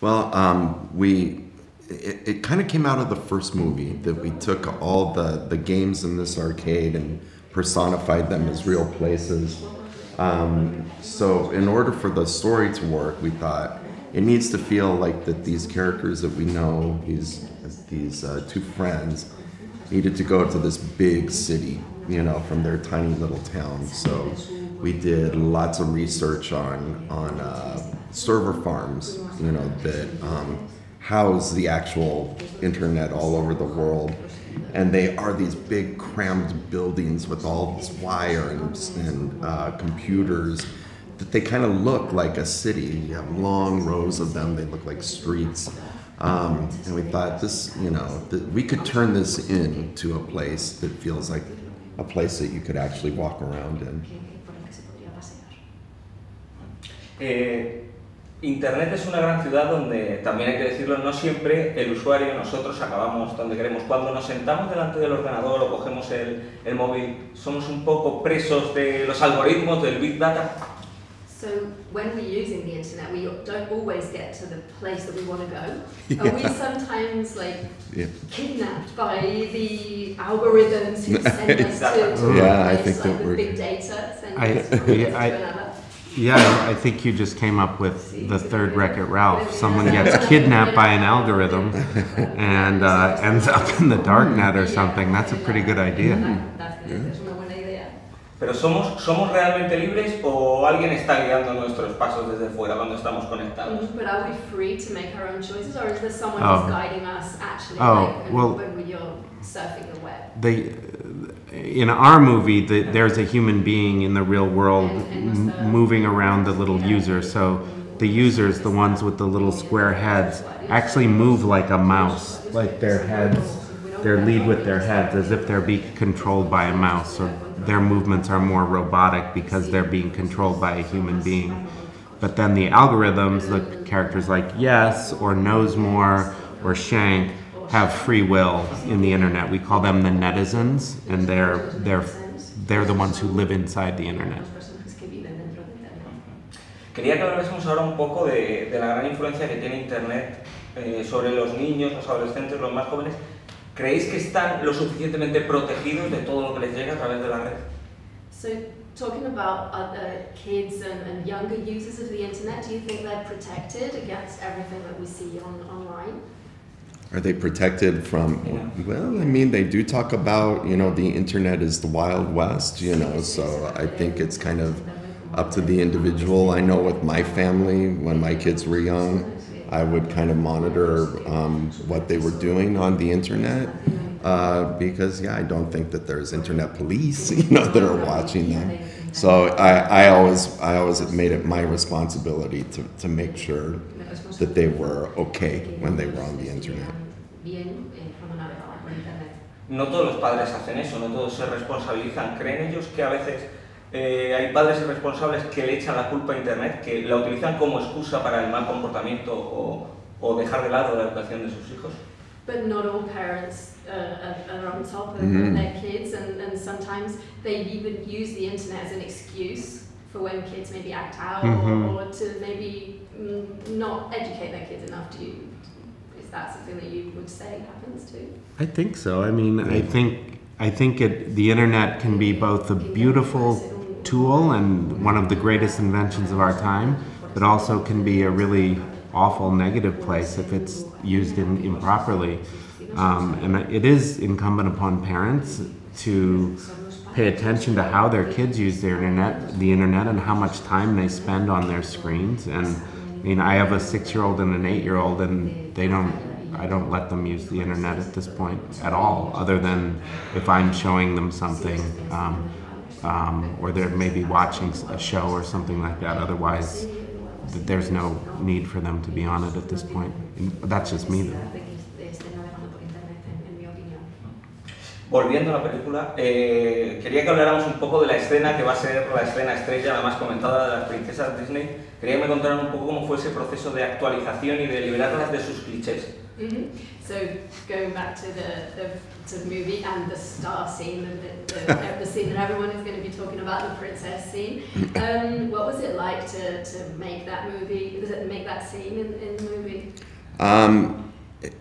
Well, it kind of came out of the first movie that we took all the games in this arcade and personified them as real places. So in order for the story to work, we thought it needs to feel like that these characters that we know, these two friends, needed to go to this big city, from their tiny little town. So we did lots of research on server farms, that house the actual internet all over the world. And they are these big crammed buildings with all this wire and computers that they kind of look like a city. You have long rows of them, they look like streets. And we thought that we could turn this into a place that feels like a place that you could actually walk around in. Internet es una gran ciudad donde, también hay que decirlo, no siempre el usuario, nosotros acabamos donde queremos. Cuando nos sentamos delante del ordenador o cogemos el móvil, somos un poco presos de los algoritmos, del Big Data. So when we're using the internet, we don't always get to the place that we want to go. Are we sometimes kidnapped by the algorithms who send us to a place like with big data, send us from one to another? Yeah, I think you just came up with the third Wreck-It Ralph. Someone gets kidnapped by an algorithm and ends up in the darknet or something. That's a pretty good idea. Pero ¿somos realmente libres o alguien está guiando nuestros pasos desde fuera cuando estamos conectados? But are we free to make our own choices, or is there someone who's guiding us actually when you're surfing the web? In our movie, there's a human being in the real world moving around the little user. So the users, the ones with the little square heads, actually move like a mouse, like their heads. They lead with their heads as if they're being controlled by a mouse. So their movements are more robotic because they're being controlled by a human being. But then the algorithms, the characters like Yes or Knows More or Shank, have free will in the internet. We call them the netizens, and they're the ones who live inside the internet. Quería que hablásemos ahora un poco de la gran influencia que tiene Internet sobre los niños, los adolescentes, los más jóvenes. ¿Creéis que están lo suficientemente protegidos de todo lo que les llega a través de la red? So, talking about kids and younger users of the internet, do you think they're protected against everything that we see online? Are they protected from, well, I mean, they do talk about, the internet is the Wild West, so I think it's kind of up to the individual. I know with my family, when my kids were young, I would kind of monitor what they were doing on the internet because, I don't think that there's internet police, that are watching them. So I always made it my responsibility to make sure that they were okay when they were on the internet. No todos los padres hacen eso, no todos se responsabilizan. ¿Creen ellos que a veces hay padres irresponsables que le echan la culpa a Internet, que la utilizan como excusa para el mal comportamiento o dejar de lado la educación de sus hijos? But not all parents are on top of their kids, and sometimes they even use the internet as an excuse for when kids maybe act out or to maybe not educate their kids enough. Is that something that you would say happens too? I think so. I mean, I think the internet can be both a beautiful tool and one of the greatest inventions of our time, but also can be a really awful negative place if it's used improperly. And it is incumbent upon parents to pay attention to how their kids use the internet and how much time they spend on their screens. And I mean, I have a 6-year-old and an 8-year-old, and I don't let them use the internet at this point at all, other than if I'm showing them something, or they're maybe watching a show or something like that. Otherwise, there's no need for them to be on it at this point. That's just me, though. Volviendo a la película, quería que habláramos un poco de la escena que va a ser la escena estrella, la más comentada de las princesas Disney. Quería que me contaran un poco cómo fue ese proceso de actualización y de liberarlas de sus clichés. So going back to the movie and the star scene, the scene that everyone is going to be talking about, the princess scene. What was it like to make that movie? Make that scene in the movie?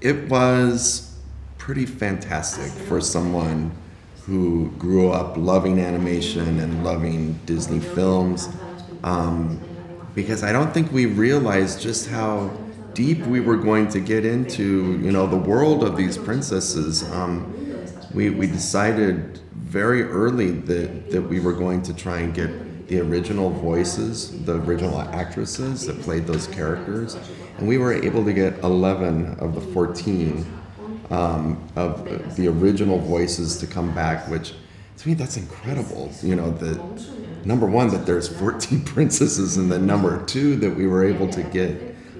It was pretty fantastic for someone who grew up loving animation and loving Disney films, because I don't think we realized just how deep we were going to get into, you know, the world of these princesses. We decided very early that we were going to try and get the original voices, the original actresses that played those characters, and we were able to get 11 of the 14 of the original voices to come back, which to me that's incredible. You know, that number one, that there's 14 princesses, and then number two, that we were able to get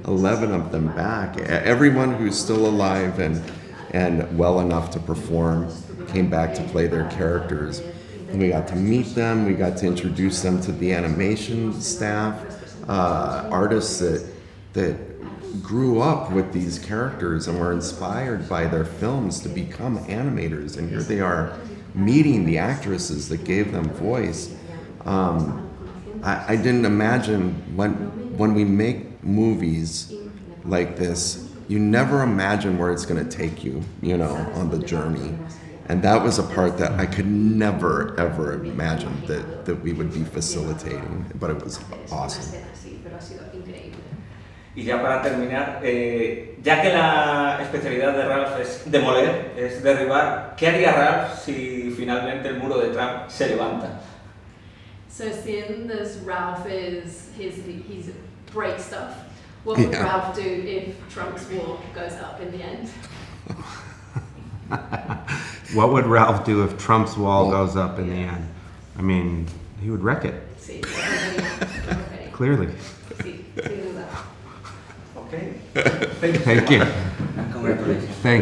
11 of them back. Everyone who's still alive and well enough to perform came back to play their characters. And we got to meet them, we got to introduce them to the animation staff, artists that grew up with these characters and were inspired by their films to become animators, and here they are meeting the actresses that gave them voice. I didn't imagine when we make movies like this, you never imagine where it's going to take you, you know, on the journey. And that was a part that I could never, ever imagine that we would be facilitating, but it was awesome. Y ya para terminar, ya que la especialidad de Ralph es demoler, es derribar, ¿qué haría Ralph si finalmente el muro de Trump se levanta? So seeing this Ralph he's break stuff. What would Ralph do if Trump's wall goes up in the end? What would Ralph do if Trump's wall goes up in the end? I mean, he would wreck it. Clearly. Okay. Thank you. Congratulations. Thank you.